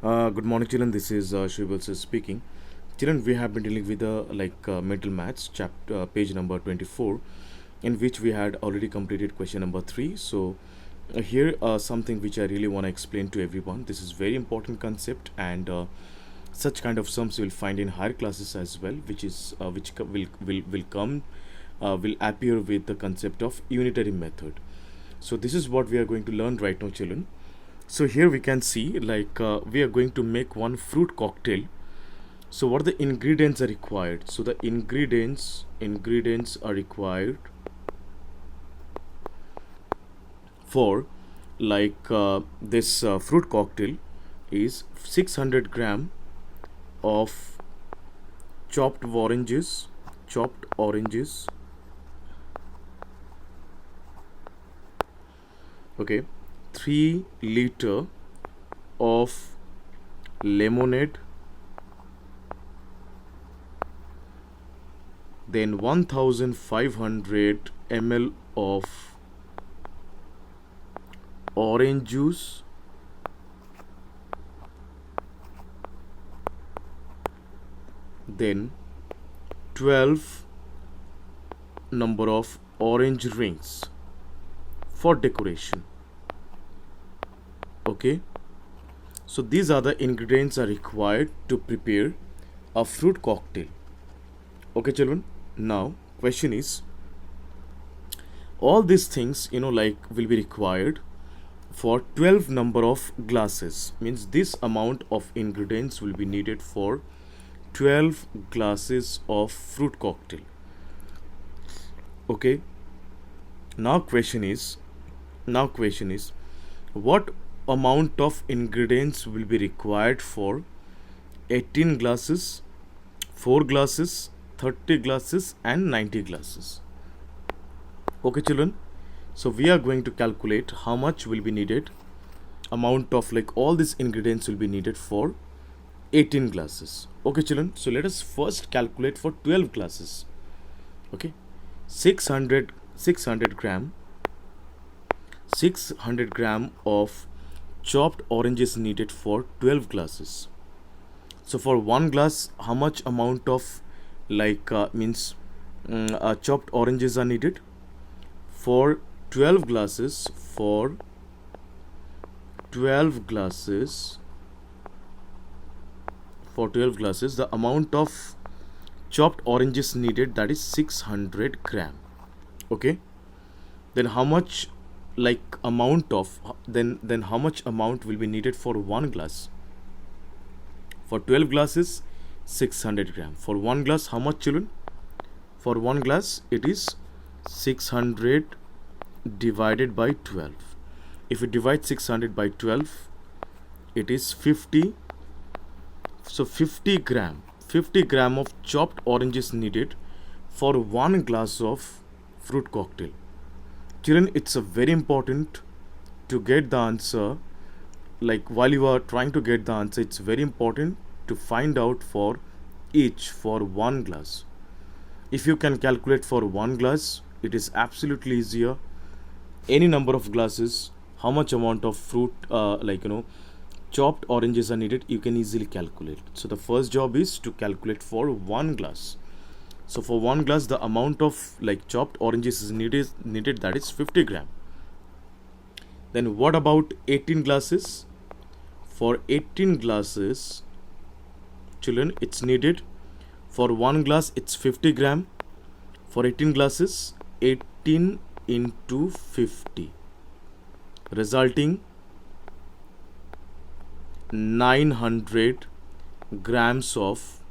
Good morning, children. This is Shrivalsa speaking. Children, we have been dealing with the mental maths chapter page number 24, in which we had already completed question number 3. So here something which I really want to explain to everyone. This is very important concept, and such kind of sums you will find in higher classes as well, which is will come will appear with the concept of unitary method. So this is what we are going to learn right now, children. So here we can see we are going to make one fruit cocktail. So what are the ingredients are required? So the ingredients are required for this fruit cocktail is 600 gram of chopped oranges, okay, 3 liter of lemonade, then 1500 ml of orange juice, then 12 number of orange rings for decoration. Okay, so these are the ingredients are required to prepare a fruit cocktail. Okay, children. Now question is, all these things will be required for 12 number of glasses, means this amount of ingredients will be needed for 12 glasses of fruit cocktail. Okay, now question is what amount of ingredients will be required for 18 glasses, 4 glasses, 30 glasses and 90 glasses. Okay, children, so we are going to calculate how much will be needed, amount of all these ingredients will be needed for 18 glasses. Okay, children, so let us first calculate for 12 glasses. Okay, 600 gram of chopped oranges needed for 12 glasses. So for 1 glass, how much amount of chopped oranges are needed? For 12 glasses, the amount of chopped oranges needed, that is 600 gram. Okay, then how much amount of then how much amount will be needed for 1 glass? For 12 glasses, 600 gram. For 1 glass, how much, children? For 1 glass, it is 600 divided by 12. If you divide 600 by 12, it is 50. So 50 gram of chopped oranges needed for 1 glass of fruit cocktail. Children, it's a very important to get the answer. While you are trying to get the answer, it's very important to find out for 1 glass. If you can calculate for 1 glass, it is absolutely easier. Any number of glasses, how much amount of fruit chopped oranges are needed, you can easily calculate. So the first job is to calculate for 1 glass. So for 1 glass, the amount of chopped oranges is needed, that is 50 gram. Then what about 18 glasses? For 18 glasses, children, it's needed, for 1 glass it's 50 gram. For 18 glasses, 18 into 50, resulting 900 grams of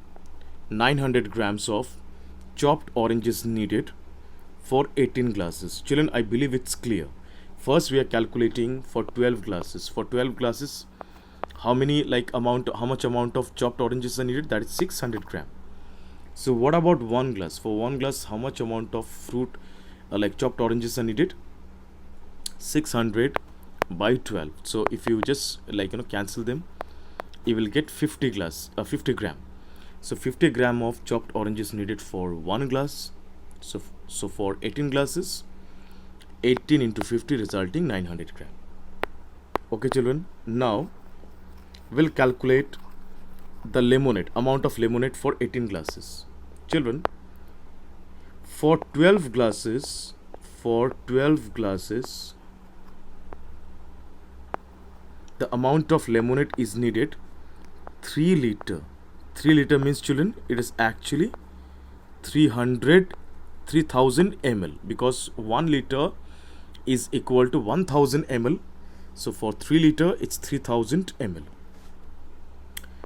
chopped oranges needed for 18 glasses. Children, I believe it's clear. First we are calculating for 12 glasses. For 12 glasses, how much amount of chopped oranges are needed? That is 600 gram. So what about 1 glass? For 1 glass, how much amount of fruit chopped oranges are needed? 600 by 12. So if you just cancel them, you will get 50 gram. So 50 gram of chopped oranges needed for 1 glass. So for 18 glasses, 18 into 50 resulting 900 gram. Okay, children, now will calculate the lemonade, amount of lemonade for 18 glasses. Children, for 12 glasses, the amount of lemonade is needed 3 liter. 3 liter means, children, it is actually 3000 ml, because 1 liter is equal to 1000 ml. So for 3 liter it's 3000 ml.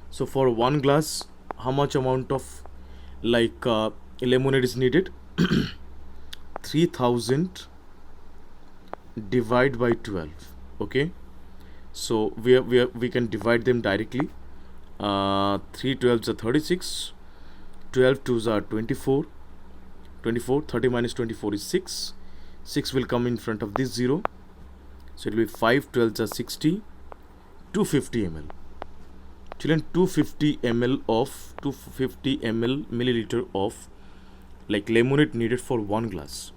So for 1 glass, how much amount of lemonade is needed? 3000 divided by 12. Okay, so we can divide them directly. 3 12s are 36, 12 2s are 24, 30 minus 24 is 6. 6 will come in front of this 0, so it will be 5 12s are 60, 250 ml. Children, 250 milliliter of lemonade needed for 1 glass.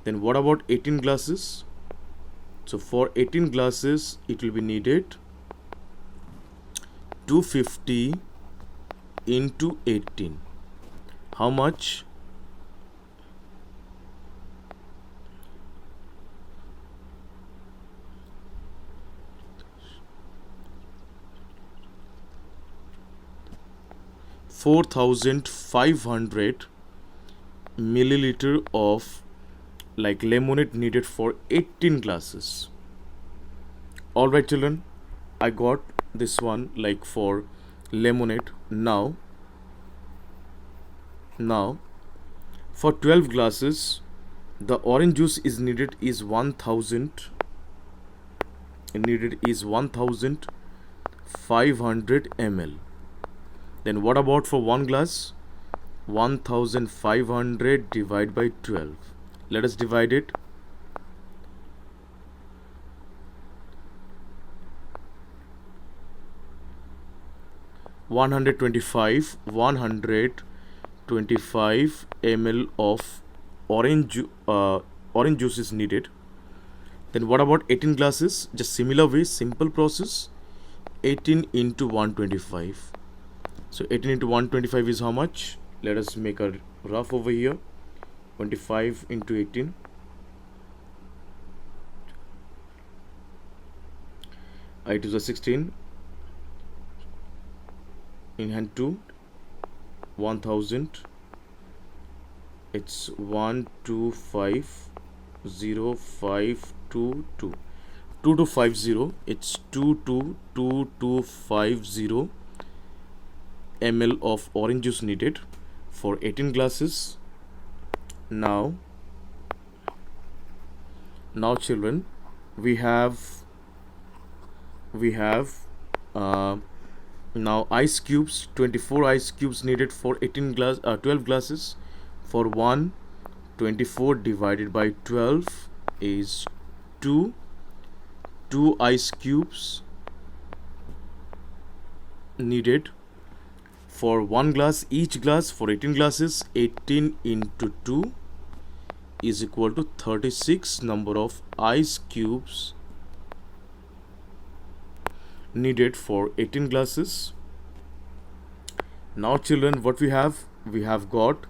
Then what about 18 glasses? So for 18 glasses it will be needed 250 into 18. How much? 4500 milliliter of lemonade needed for 18 glasses. Alright children, I got this one for lemonade. Now for 12 glasses, the orange juice is needed is 1500 ml. Then what about for 1 glass? 1500 divided by 12. Let us divide it. One 125 ml of orange juice is needed. Then what about 18 glasses? Just similar way, simple process. 18 into 125. So 18 into 125 is how much? Let us make a rough over here. 25 into 18. It is a 16. In hand 2. 1000. It's 125052. 2250. It's 222250 ml of orange juice needed for 18 glasses. Now children, we have now ice cubes. 24 ice cubes needed for 12 glasses. For 1, 24 divided by 12 is 2 ice cubes needed for 1 glass. Each glass for 18 glasses, 18 into 2 is equal to 36 number of ice cubes needed for 18 glasses. Now children, what we have got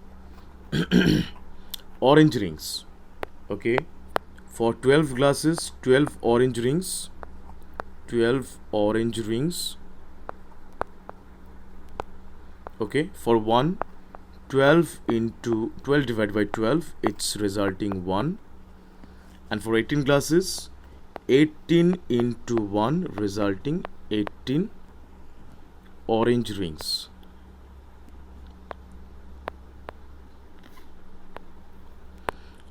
orange rings. Okay, for 12 glasses, 12 orange rings. Okay, for 1, 12 into 12 divided by 12, it's resulting 1. And for 18 glasses, 18 into 1 resulting 18 orange rings.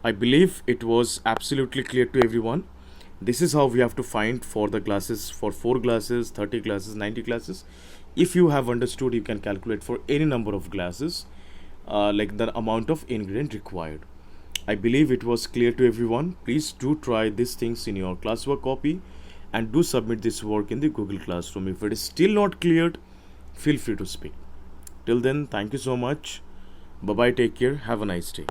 I believe it was absolutely clear to everyone. This is how we have to find for the glasses, for 4 glasses, 30 glasses, 90 glasses. If you have understood, you can calculate for any number of glasses the amount of ingredient required. I believe it was clear to everyone. Please do try these things in your classwork copy and do submit this work in the Google Classroom. If it is still not cleared, feel free to speak. Till then, thank you so much. Bye bye, take care, have a nice day.